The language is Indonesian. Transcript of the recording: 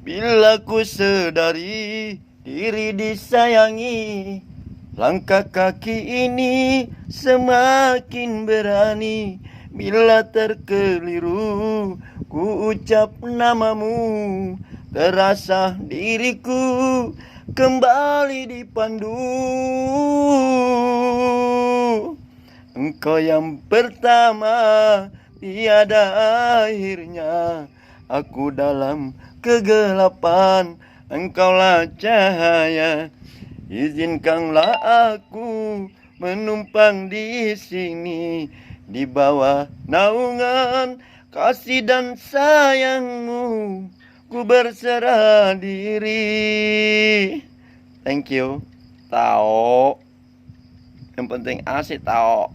Bila ku sadari diri disayangi, langkah kaki ini semakin berani. Bila terkeliru ku ucap namamu, terasa diriku kembali dipandu. Engkau yang pertama, tiada akhirnya. Aku dalam kegelapan, engkaulah cahaya. Izinkanlah aku menumpang di sini, di bawah naungan kasih dan sayangmu. Ku berserah diri. Thank you. Tao. Yang penting asik tao.